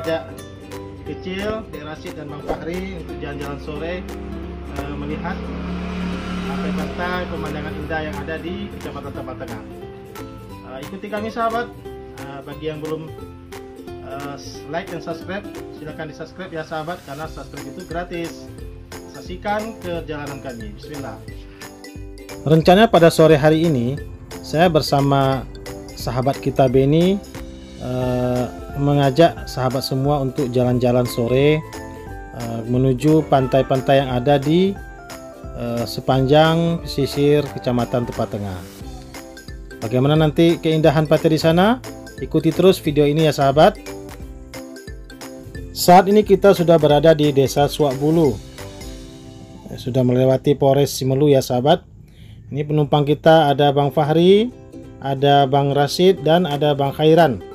mengajak Kecil, Dek Rashid dan Bang Fahri untuk jalan-jalan sore melihat pantai-pantai pemandangan indah yang ada di Kecamatan Tapan Tengah. Ikuti kami sahabat. Bagi yang belum like dan subscribe, silahkan di subscribe ya sahabat, karena subscribe itu gratis. Saksikan perjalanan kami. Bismillah. Rencana pada sore hari ini saya bersama sahabat kita Beni mengajak sahabat semua untuk jalan-jalan sore menuju pantai-pantai yang ada di sepanjang pesisir Kecamatan Tapan Tengah. Bagaimana nanti keindahan pantai di sana? Ikuti terus video ini ya sahabat. Saat ini kita sudah berada di Desa Suakbulu. Sudah melewati Polres Simelu ya sahabat. Ini penumpang kita ada Bang Fahri, ada Bang Rashid, dan ada Bang Khairan.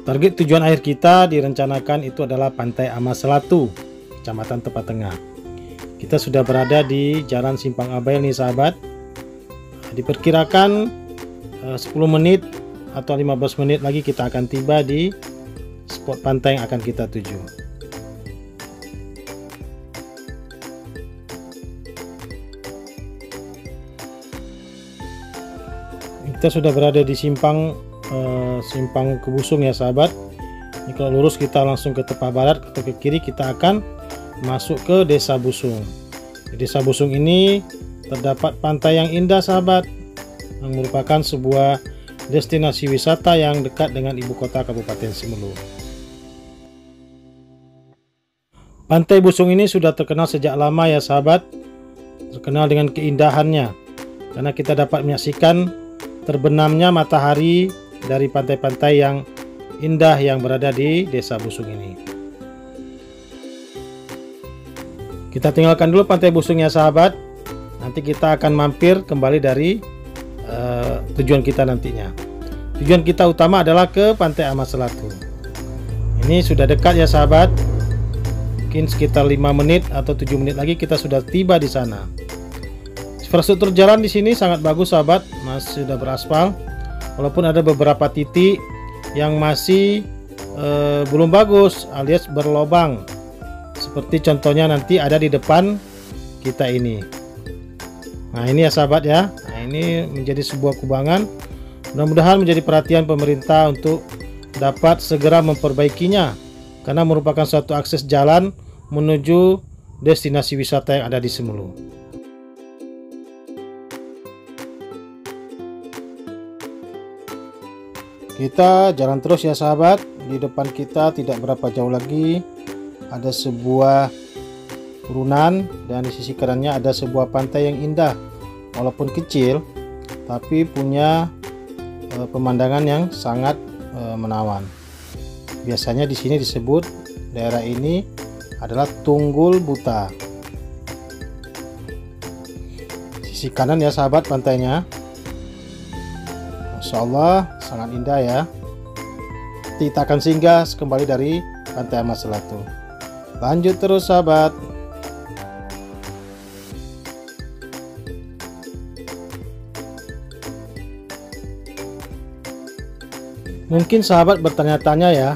Target tujuan akhir kita direncanakan itu adalah Pantai Amas Selatu, Kecamatan Tapan Tengah. Kita sudah berada di Jalan Simpang Abail nih sahabat. Diperkirakan 10 menit atau 15 menit lagi kita akan tiba di spot pantai yang akan kita tuju. Kita sudah berada di simpang Kebusung ya sahabat. Ini kalau lurus kita langsung ke tepi barat atau ke kiri, kita akan masuk ke Desa Busung. Di Desa Busung ini terdapat pantai yang indah sahabat, yang merupakan sebuah destinasi wisata yang dekat dengan ibu kota Kabupaten Simelu. Pantai Busung ini sudah terkenal sejak lama ya sahabat, terkenal dengan keindahannya, karena kita dapat menyaksikan terbenamnya matahari dari pantai-pantai yang indah yang berada di Desa Busung ini. Kita tinggalkan dulu Pantai Busung ya sahabat. Nanti kita akan mampir kembali dari tujuan kita nantinya. Tujuan kita utama adalah ke Pantai Amas Selatu. Ini sudah dekat ya sahabat. Mungkin sekitar 5 menit atau 7 menit lagi kita sudah tiba di sana. Infrastruktur jalan di sini sangat bagus sahabat, masih sudah beraspal. Walaupun ada beberapa titik yang masih belum bagus alias berlobang. Seperti contohnya nanti ada di depan kita ini. Nah ini ya sahabat ya. Nah, ini menjadi sebuah kubangan. Mudah-mudahan menjadi perhatian pemerintah untuk dapat segera memperbaikinya, karena merupakan suatu akses jalan menuju destinasi wisata yang ada di Simelu. Kita jalan terus ya sahabat. Di depan kita tidak berapa jauh lagi ada sebuah turunan, dan di sisi kanannya ada sebuah pantai yang indah. Walaupun kecil tapi punya pemandangan yang sangat menawan. Biasanya di sini disebut daerah ini adalah Tunggul Buta. Sisi kanan ya sahabat pantainya. Masya Allah, sangat indah ya. Kita akan singgah kembali dari Pantai Amas Selatu. Lanjut terus sahabat. Mungkin sahabat bertanya-tanya ya,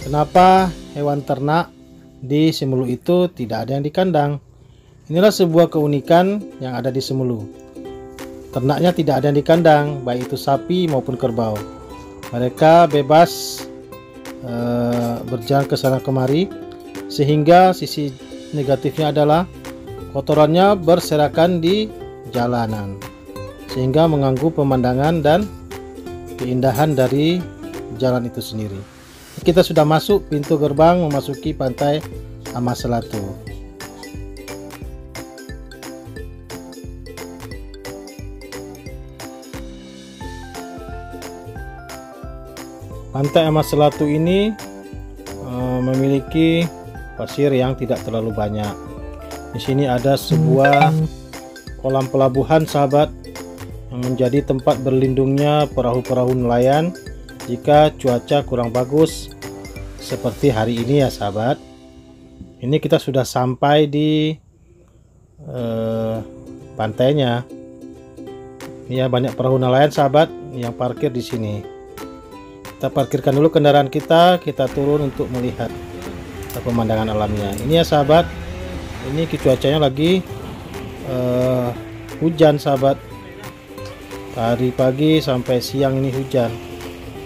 kenapa hewan ternak di Simelu itu tidak ada yang di kandang? Inilah sebuah keunikan yang ada di Simelu. Ternaknya tidak ada yang di kandang, baik itu sapi maupun kerbau. Mereka bebas berjalan ke sana kemari, sehingga sisi negatifnya adalah kotorannya berserakan di jalanan, sehingga mengganggu pemandangan dan keindahan dari jalan itu sendiri. Kita sudah masuk pintu gerbang memasuki Pantai Amas Selatu. Pantai Amas Selatu ini memiliki pasir yang tidak terlalu banyak. Di sini ada sebuah kolam pelabuhan sahabat, yang menjadi tempat berlindungnya perahu-perahu nelayan jika cuaca kurang bagus seperti hari ini ya sahabat. Ini kita sudah sampai di pantainya. Ya, banyak perahu nelayan sahabat yang parkir di sini. Kita parkirkan dulu kendaraan kita turun untuk melihat pemandangan alamnya. Ini ya sahabat, ini cuacanya lagi hujan sahabat. Dari pagi sampai siang ini hujan,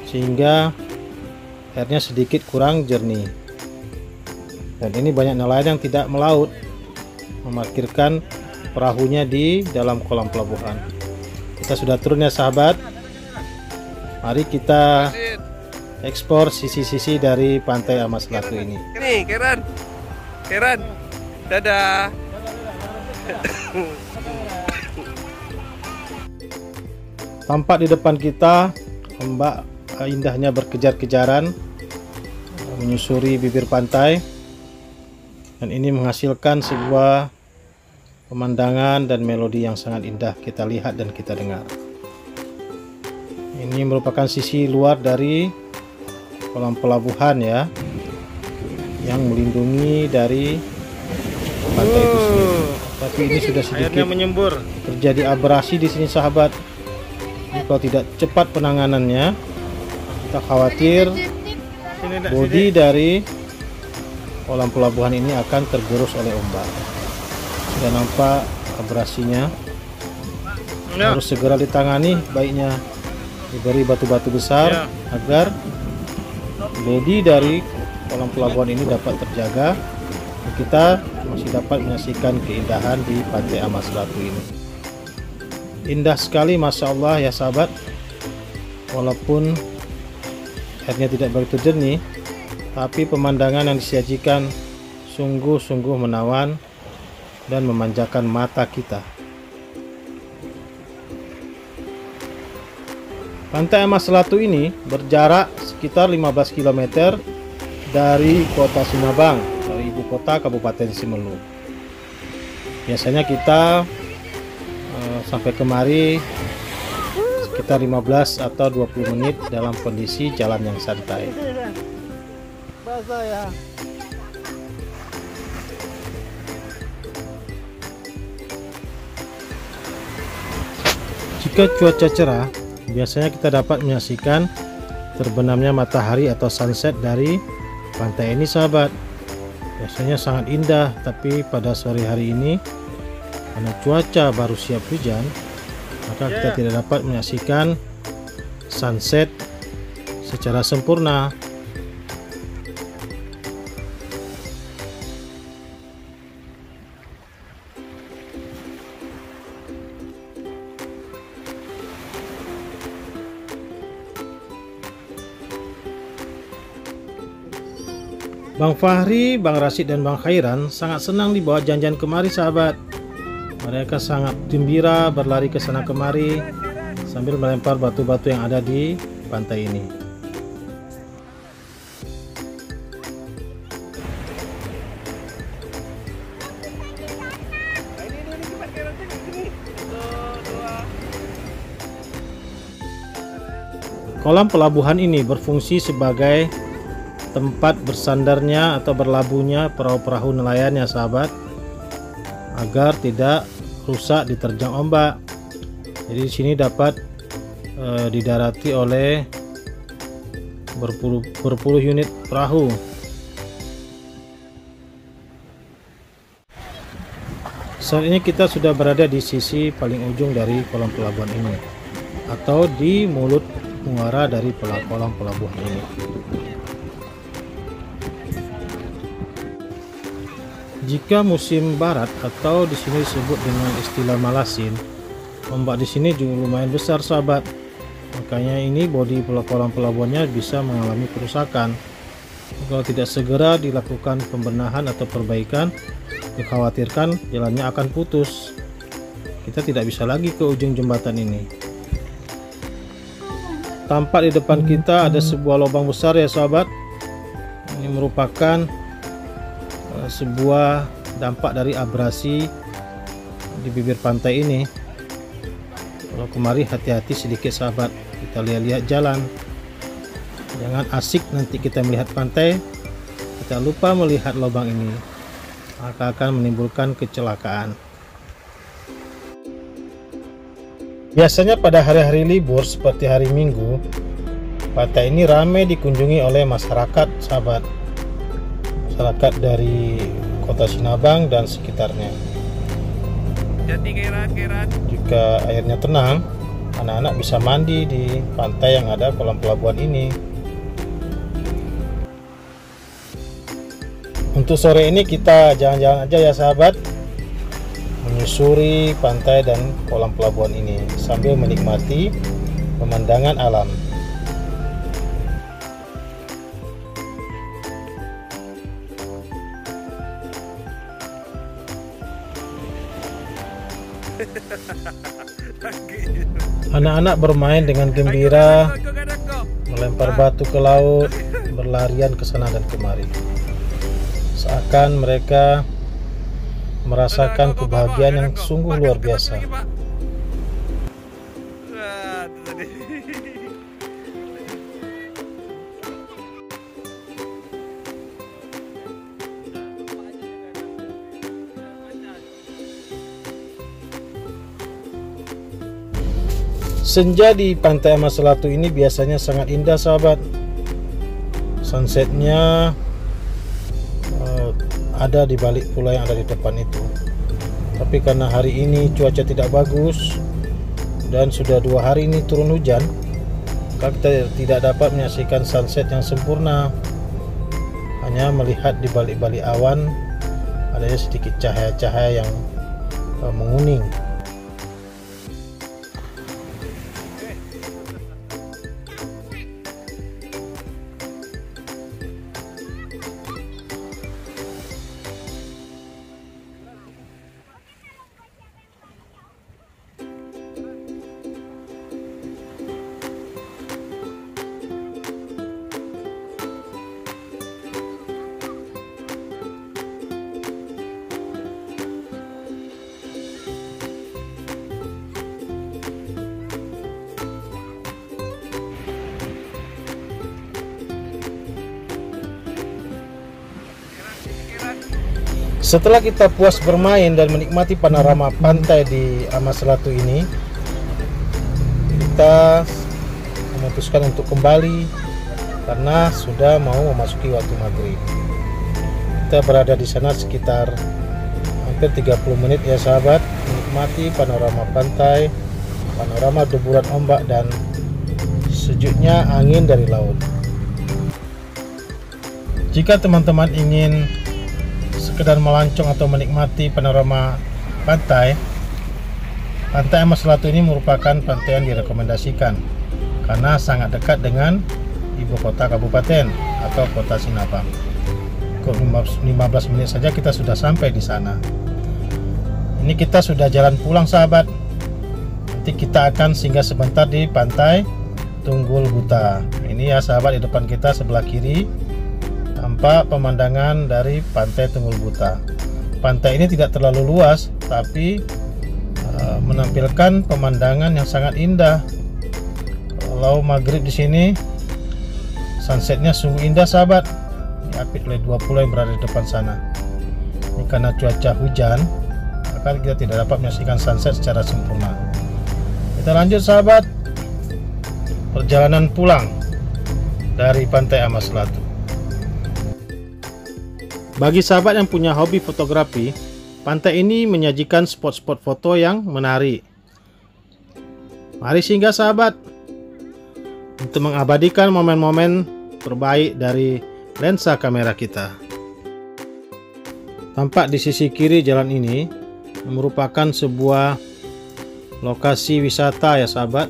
sehingga airnya sedikit kurang jernih. Dan ini banyak nelayan yang tidak melaut, memarkirkan perahunya di dalam kolam pelabuhan. Kita sudah turun ya sahabat. Mari kita ekspor sisi-sisi dari Pantai Amat Selatu ini. Nih, Keren. Dadah. Tampak di depan kita ombak indahnya berkejar-kejaran menyusuri bibir pantai, dan ini menghasilkan sebuah pemandangan dan melodi yang sangat indah kita lihat dan kita dengar. Ini merupakan sisi luar dari kolam pelabuhan ya, yang melindungi dari pantai itu sendiri. Tapi ini sudah sedikit menyembur, terjadi abrasi di sini sahabat. Ini kalau tidak cepat penanganannya, kita khawatir bodi dari kolam pelabuhan ini akan tergerus oleh ombak. Sudah nampak abrasinya, harus segera ditangani, baiknya diberi batu-batu besar agar bodi dari kolam pelabuhan ini dapat terjaga. Kita masih dapat menyaksikan keindahan di Pantai Amat Selatu ini. Indah sekali, masya Allah ya sahabat. Walaupun airnya tidak begitu jernih, tapi pemandangan yang disajikan sungguh-sungguh menawan dan memanjakan mata kita. Pantai Amat Selatu ini berjarak sekitar 15 km dari kota Sinabang, dari ibu kota Kabupaten Simelu. Biasanya kita sampai kemari sekitar 15 atau 20 menit dalam kondisi jalan yang santai. Basah ya. Jika cuaca cerah, biasanya kita dapat menyaksikan terbenamnya matahari atau sunset dari pantai ini sahabat. Biasanya sangat indah, tapi pada sore hari ini karena cuaca baru siap hujan, maka kita tidak dapat menyaksikan sunset secara sempurna. Bang Fahri, Bang Rasid, dan Bang Khairan sangat senang dibawa janjian kemari sahabat. Mereka sangat gembira berlari ke sana kemari sambil melempar batu-batu yang ada di pantai ini. Kolam pelabuhan ini berfungsi sebagai tempat bersandarnya atau berlabuhnya perahu-perahu nelayan ya sahabat, agar tidak rusak diterjang ombak. Jadi di sini dapat didarati oleh berpuluh unit perahu. Saat ini kita sudah berada di sisi paling ujung dari kolam pelabuhan ini, atau di mulut muara dari kolam pelabuhan ini. Jika musim barat atau di sini disebut dengan istilah malasin, ombak di sini juga lumayan besar sahabat. Makanya ini bodi kolam pelabuhannya bisa mengalami kerusakan. Kalau tidak segera dilakukan pembenahan atau perbaikan, dikhawatirkan jalannya akan putus. Kita tidak bisa lagi ke ujung jembatan ini. Tampak di depan kita ada sebuah lubang besar ya sahabat. Ini merupakan sebuah dampak dari abrasi di bibir pantai ini. Kalau kemari hati-hati sedikit sahabat, kita lihat-lihat jalan, jangan asik nanti kita melihat pantai kita lupa melihat lubang ini, maka akan menimbulkan kecelakaan. Biasanya pada hari-hari libur seperti hari Minggu, pantai ini ramai dikunjungi oleh masyarakat, sahabat. Masyarakat dari Kota Sinabang dan sekitarnya. Jadi Kairan. Jika airnya tenang, anak-anak bisa mandi di pantai yang ada kolam pelabuhan ini. Untuk sore ini kita jalan-jalan aja ya sahabat, menyusuri pantai dan kolam pelabuhan ini sambil menikmati pemandangan alam. Anak-anak bermain dengan gembira, melempar batu ke laut, berlarian ke sana dan kemari. Seakan mereka merasakan kebahagiaan yang sungguh luar biasa. Senja di Pantai Amas Selatu ini biasanya sangat indah sahabat. Sunsetnya ada di balik pulau yang ada di depan itu. Tapi karena hari ini cuaca tidak bagus dan sudah 2 hari ini turun hujan, maka kita tidak dapat menyaksikan sunset yang sempurna. Hanya melihat di balik-balik awan adanya sedikit cahaya-cahaya yang menguning. Setelah kita puas bermain dan menikmati panorama pantai di Amas Selatu ini, kita memutuskan untuk kembali karena sudah mau memasuki waktu maghrib. Kita berada di sana sekitar hampir 30 menit ya sahabat, menikmati panorama pantai, panorama deburan ombak dan sejuknya angin dari laut. Jika teman-teman ingin sekedar melancong atau menikmati panorama pantai, Pantai Amas Selatu ini merupakan pantai yang direkomendasikan karena sangat dekat dengan ibu kota kabupaten atau kota Sinabang. 15 menit saja kita sudah sampai di sana. Ini kita sudah jalan pulang sahabat. Nanti kita akan singgah sebentar di Pantai Tunggul Buta. Ini ya sahabat, di depan kita sebelah kiri tampak pemandangan dari Pantai Tunggul Buta. Pantai ini tidak terlalu luas, tapi menampilkan pemandangan yang sangat indah. Kalau maghrib di sini, sunsetnya sungguh indah sahabat. Diapit oleh 2 pulau yang berada di depan sana. Ini karena cuaca hujan, maka kita tidak dapat menyaksikan sunset secara sempurna. Kita lanjut sahabat, perjalanan pulang dari Pantai Amas Selatu. Bagi sahabat yang punya hobi fotografi, pantai ini menyajikan spot-spot foto yang menarik. Mari singgah sahabat untuk mengabadikan momen-momen terbaik dari lensa kamera kita. Tampak di sisi kiri jalan ini merupakan sebuah lokasi wisata ya sahabat,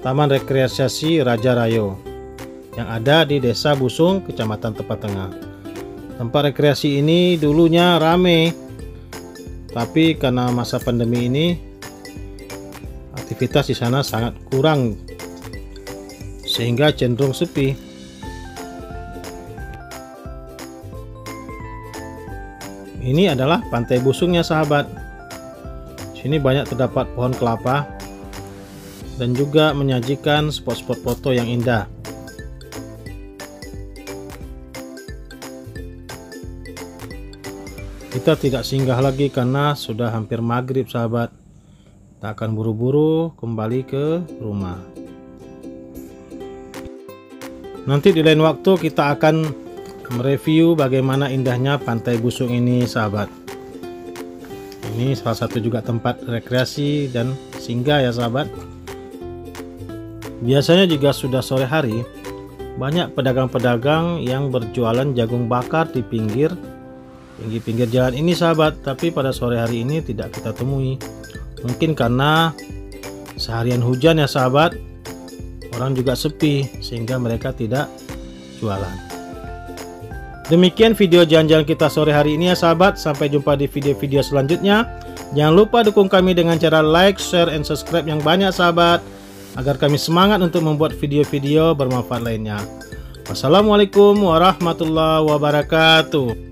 Taman Rekreasi Raja Rayo yang ada di Desa Busung, Kecamatan Tepa Tengah. Tempat rekreasi ini dulunya ramai, tapi karena masa pandemi ini aktivitas di sana sangat kurang sehingga cenderung sepi. Ini adalah Pantai Busungnya sahabat. Sini banyak terdapat pohon kelapa dan juga menyajikan spot-spot foto yang indah. Kita tidak singgah lagi karena sudah hampir maghrib sahabat. Kita akan buru-buru kembali ke rumah. Nanti di lain waktu kita akan mereview bagaimana indahnya Pantai Busung ini, sahabat. Ini salah satu juga tempat rekreasi dan singgah ya, sahabat. Biasanya jika sudah sore hari, banyak pedagang-pedagang yang berjualan jagung bakar di pinggir jalan ini, sahabat. Tapi pada sore hari ini tidak kita temui. Mungkin karena seharian hujan ya, sahabat. Orang juga sepi sehingga mereka tidak jualan. Demikian video jalan-jalan kita sore hari ini ya, sahabat. Sampai jumpa di video-video selanjutnya. Jangan lupa dukung kami dengan cara like, share, and subscribe yang banyak, sahabat, agar kami semangat untuk membuat video-video bermanfaat lainnya. Wassalamualaikum warahmatullahi wabarakatuh.